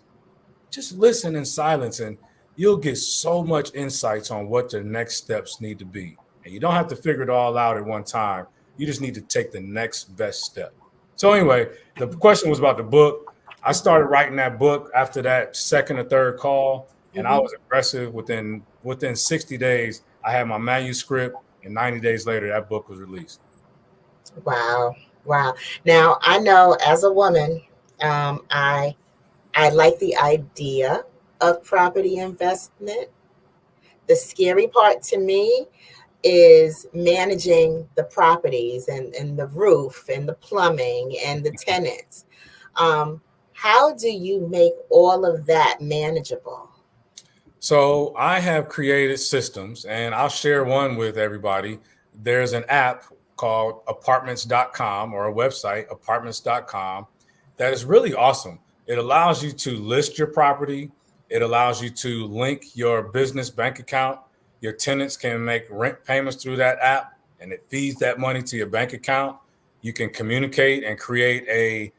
Just listen in silence, and you'll get so much insights on what the next steps need to be. And you don't have to figure it all out at one time. You just need to take the next best step. So anyway, the question was about the book. I started writing that book after that second or third call, and I was aggressive. Within 60 days, I had my manuscript, and 90 days later, that book was released. Wow. Now, I know as a woman, I like the idea of property investment. The scary part to me is managing the properties and the roof and the plumbing and the tenants. How do you make all of that manageable? So I have created systems, and I'll share one with everybody. There's an app called apartments.com, or a website, apartments.com, that is really awesome. It allows you to list your property. It allows you to link your business bank account. Your tenants can make rent payments through that app, and it feeds that money to your bank account. You can communicate and create a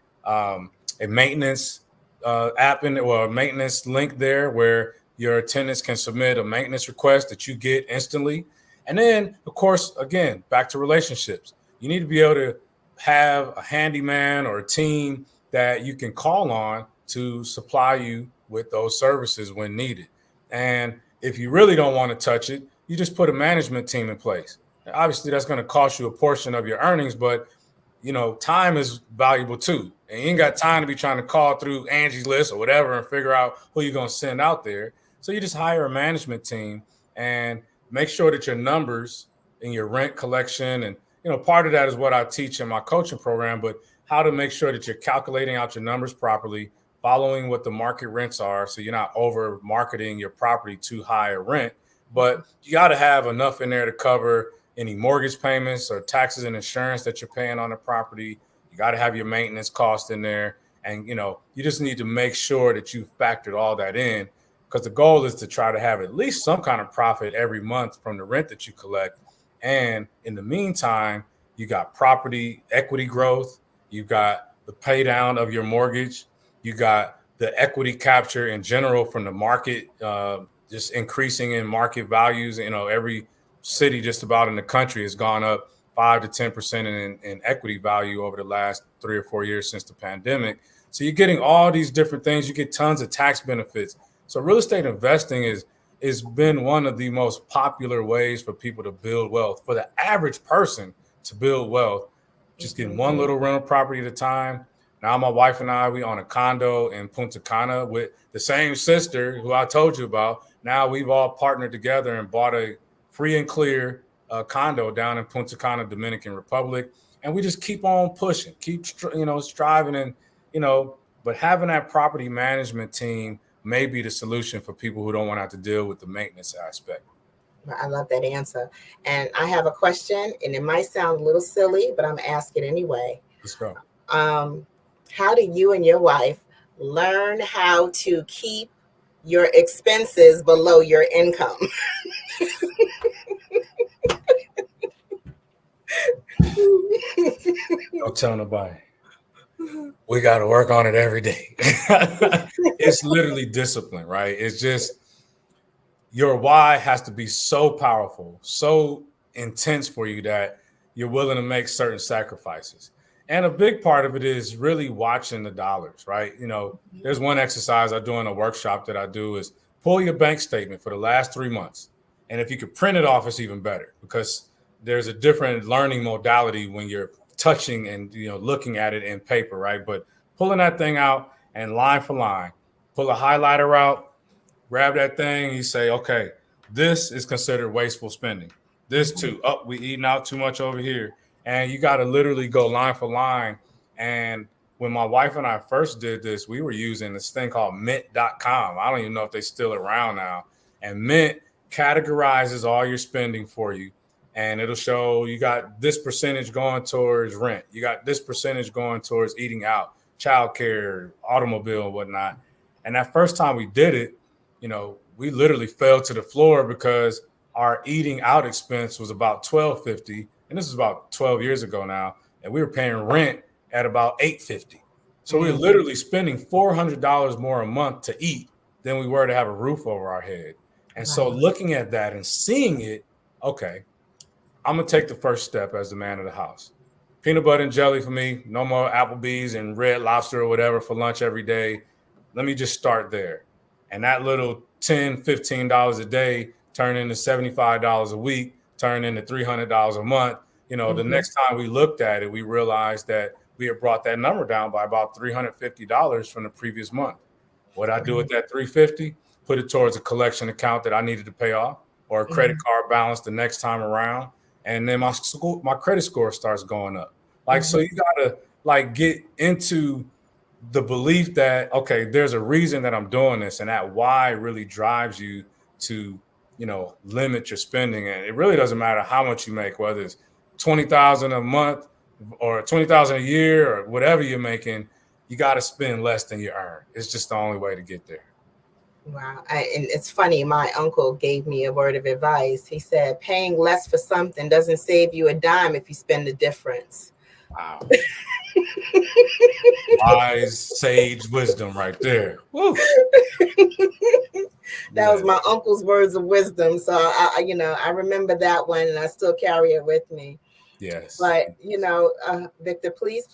maintenance app or a maintenance link there where your tenants can submit a maintenance request that you get instantly. And then, of course, again, back to relationships. You need to be able to have a handyman or a team that you can call on to supply you with those services when needed. And if you really don't want to touch it, you just put a management team in place. Now, obviously, that's going to cost you a portion of your earnings, but time is valuable too. And you ain't got time to be trying to call through Angie's List or whatever and figure out who you're going to send out there. So you just hire a management team and make sure that your numbers in your rent collection, and part of that is what I teach in my coaching program, but how to make sure that you're calculating out your numbers properly, following what the market rents are, so you're not over marketing your property too high a rent. But you got to have enough in there to cover any mortgage payments or taxes and insurance that you're paying on the property. You got to have your maintenance cost in there. And, you just need to make sure that you factored all that in, because the goal is to try to have at least some kind of profit every month from the rent that you collect. And in the meantime, you got property equity growth. You got the pay down of your mortgage. You got the equity capture in general from the market, just increasing in market values. Every city just about in the country has gone up 5 to 10% in equity value over the last 3 or 4 years since the pandemic. So you're getting all these different things. You get tons of tax benefits. So real estate investing is been one of the most popular ways for people to build wealth, for the average person to build wealth, just getting one little rental property at a time. Now my wife and I, we own a condo in Punta Cana with the same sister who I told you about. Now we've all partnered together and bought a free and clear condo down in Punta Cana, Dominican Republic. And we just keep on pushing, keep striving, and but having that property management team may be the solution for people who don't want to have to deal with the maintenance aspect. I love that answer. And I have a question, and it might sound a little silly, but I'm asking anyway. Let's go. How do you and your wife learn how to keep your expenses below your income? Don't tell nobody. We got to work on it every day. It's literally discipline, right? It's just your why has to be so powerful, so intense for you that you're willing to make certain sacrifices. And a big part of it is really watching the dollars, right? You know, there's one exercise I do in a workshop that I do is pull your bank statement for the last 3 months. And if you could print it off, it's even better because there's a different learning modality when you're touching and, you know, looking at it in paper, right? But pulling that thing out and line for line, pull a highlighter out, grab that thing, you say, okay, this is considered wasteful spending. This too, we eating out too much over here. And you got to literally go line for line. And when my wife and I first did this, we were using this thing called mint.com. I don't even know if they're still around now. And Mint categorizes all your spending for you. And it'll show you got this percentage going towards rent. You got this percentage going towards eating out, childcare, automobile, and whatnot. And that first time we did it, you know, we literally fell to the floor because our eating out expense was about $12.50, and this is about 12 years ago now, and we were paying rent at about $8.50. So we were literally spending $400 more a month to eat than we were to have a roof over our head. And so looking at that and seeing it, okay, I'm gonna take the first step as the man of the house. Peanut butter and jelly for me, no more Applebee's and Red Lobster or whatever for lunch every day. Let me just start there. And that little $10, $15 a day turned into $75 a week, turned into $300 a month. You know, the next time we looked at it, we realized that we had brought that number down by about $350 from the previous month. What I do with that $350, put it towards a collection account that I needed to pay off or a credit card balance the next time around. And then my credit score starts going up. Like, so you gotta like get into the belief that, okay, there's a reason that I'm doing this, and that why really drives you to, you know, limit your spending. And it really doesn't matter how much you make, whether it's $20,000 a month or $20,000 a year or whatever you're making, you got to spend less than you earn. It's just the only way to get there. Wow. And it's funny, my uncle gave me a word of advice. He said, paying less for something doesn't save you a dime if you spend the difference. Wow. Wise, sage wisdom right there. Woo. That was my uncle's words of wisdom. So I remember that one, and I still carry it with me. Yes. But, Victor, please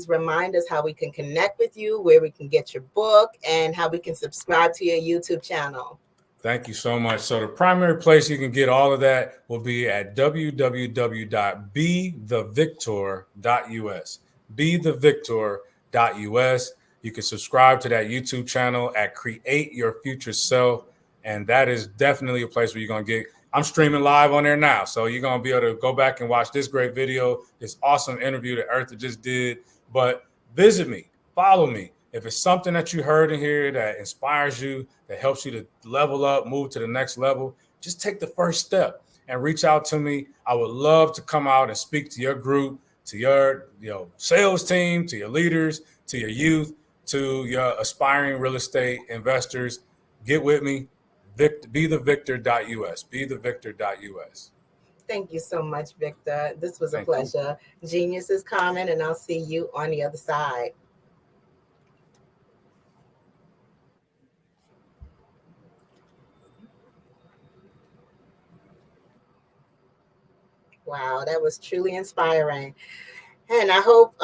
remind us how we can connect with you, where we can get your book, and how we can subscribe to your YouTube channel. Thank you so much. So the primary place you can get all of that will be at www.bethevictor.us. Bethevictor.us. You can subscribe to that YouTube channel at Create Your Future Self. And that is definitely a place where you're going to get, I'm streaming live on there now. So you're going to be able to go back and watch this great video, this awesome interview that Eartha just did. But visit me, follow me. If it's something that you heard in here that inspires you, that helps you to level up, move to the next level, just take the first step and reach out to me. I would love to come out and speak to your group, to your sales team, to your leaders, to your youth, to your aspiring real estate investors. Get with me. Bethevictor.us. Bethevictor.us. Thank you so much, Victor. This was a pleasure. Genius is coming, and I'll see you on the other side. Wow, that was truly inspiring. And I hope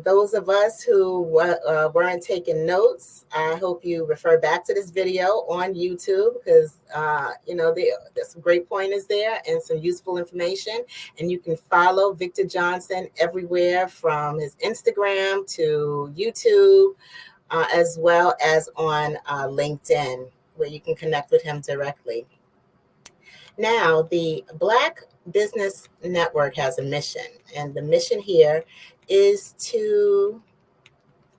those of us who weren't taking notes, I hope you refer back to this video on YouTube because, there's some great pointers there and some useful information. And you can follow Victor Johnson everywhere from his Instagram to YouTube, as well as on LinkedIn, where you can connect with him directly. Now, the Black Business Network has a mission, and the mission here is to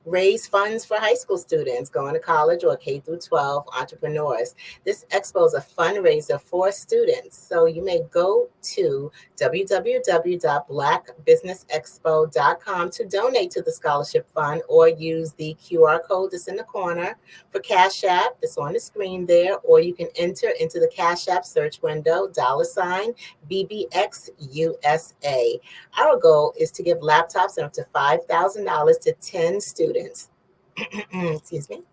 raise funds for high school students going to college or K through 12 entrepreneurs. This expo is a fundraiser for students. So you may go to www.blackbusinessexpo.com to donate to the scholarship fund, or use the QR code that's in the corner for Cash App that's on the screen there, or you can enter into the Cash App search window, $BBXUSA. Our goal is to give laptops and up to $5,000 to 10 students. Excuse me.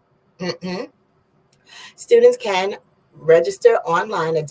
Students can register online at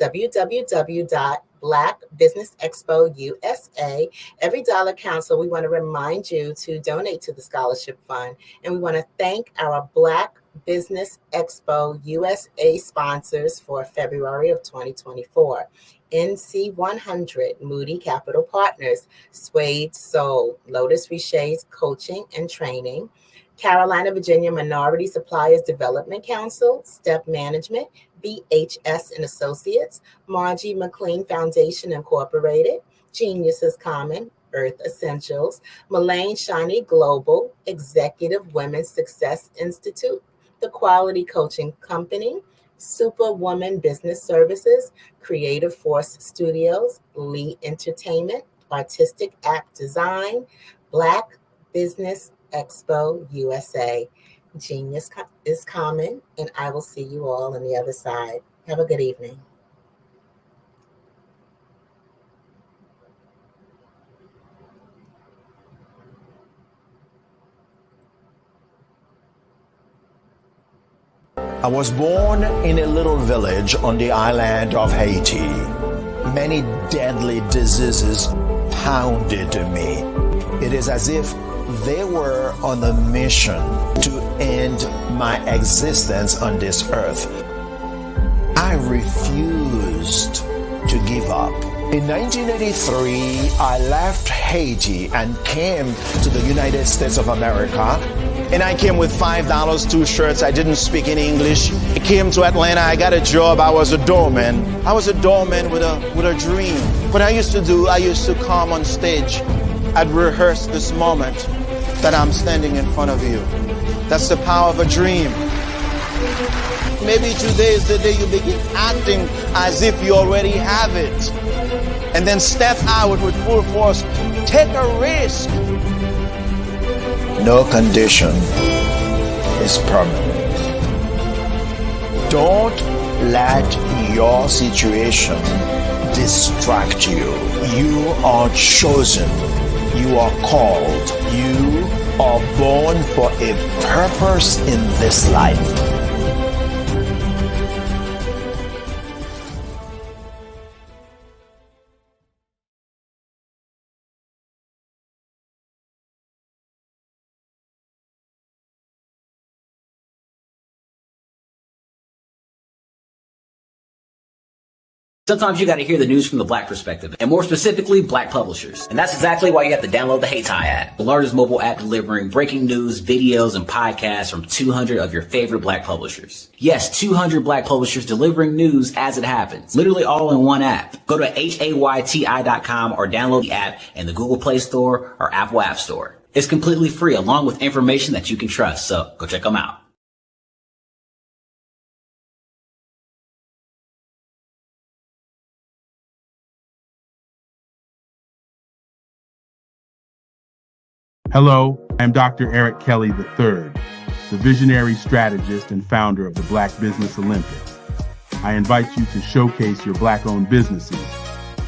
Black Business Expo USA. Every dollar counts, so we want to remind you to donate to the scholarship fund. And we want to thank our Black Business Expo USA sponsors for February of 2024. NC100, Moody Capital Partners, Suede Soul, Lotus Riche's Coaching and Training, Carolina, Virginia Minority Suppliers Development Council, Step Management, BHS and Associates, Margie McLean Foundation Incorporated, Geniuses Common, Earth Essentials, Mullane Shani Global, Executive Women's Success Institute, The Quality Coaching Company, Superwoman Business Services, Creative Force Studios, Lee Entertainment, Artistic App Design, Black Business Expo USA. Genius is common, and I will see you all on the other side. Have a good evening. I was born in a little village on the island of Haiti. Many deadly diseases pounded me. It is as if they were on a mission to end my existence on this earth. I refused to give up. In 1983, I left Haiti and came to the United States of America. And I came with $5, 2 shirts. I didn't speak in English. I came to Atlanta. I got a job. I was a doorman. I was a doorman with a dream. What I used to do, I used to come on stage. I'd rehearse this moment that I'm standing in front of you. That's the power of a dream. Maybe today is the day you begin acting as if you already have it. And then step out with full force. Take a risk. No condition is permanent. Don't let your situation distract you. You are chosen. You are called. You are born for a purpose in this life. Sometimes you got to hear the news from the Black perspective, and more specifically, Black publishers. And that's exactly why you have to download the Heytie app, the largest mobile app delivering breaking news, videos, and podcasts from 200 of your favorite Black publishers. Yes, 200 Black publishers delivering news as it happens, literally all in one app. Go to HAYTI.com or download the app in the Google Play Store or Apple App Store. It's completely free, along with information that you can trust, so go check them out. Hello, I'm Dr. Eric Kelly III, the visionary strategist and founder of the Black Business Olympics. I invite you to showcase your Black-owned businesses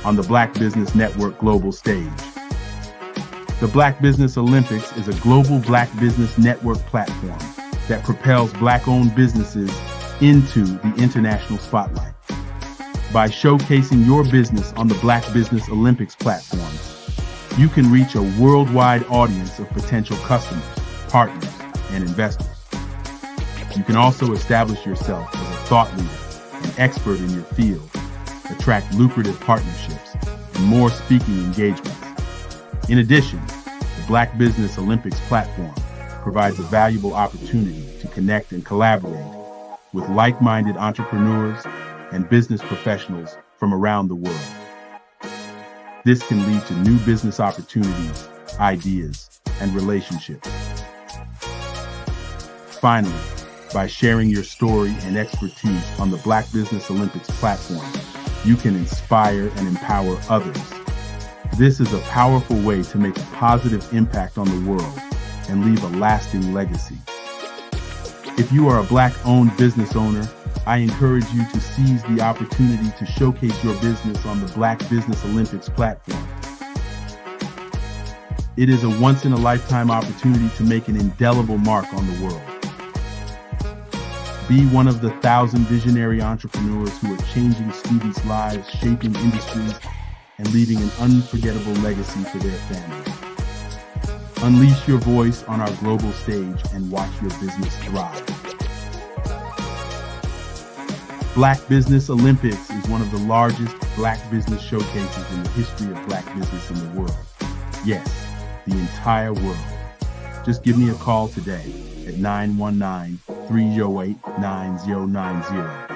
on the Black Business Network global stage. The Black Business Olympics is a global Black Business Network platform that propels Black-owned businesses into the international spotlight. By showcasing your business on the Black Business Olympics platform, you can reach a worldwide audience of potential customers, partners, and investors. You can also establish yourself as a thought leader and expert in your field, attract lucrative partnerships, and more speaking engagements. In addition, the Black Business Olympics platform provides a valuable opportunity to connect and collaborate with like-minded entrepreneurs and business professionals from around the world. This can lead to new business opportunities, ideas, and relationships. Finally, by sharing your story and expertise on the Black Business Olympics platform, you can inspire and empower others. This is a powerful way to make a positive impact on the world and leave a lasting legacy. If you are a Black-owned business owner, I encourage you to seize the opportunity to showcase your business on the Black Business Olympics platform. It is a once-in-a-lifetime opportunity to make an indelible mark on the world. Be one of the 1,000 visionary entrepreneurs who are changing students' lives, shaping industries, and leaving an unforgettable legacy for their families. Unleash your voice on our global stage and watch your business thrive. Black Business Olympics is one of the largest Black business showcases in the history of Black business in the world. Yes, the entire world. Just give me a call today at 919-308-9090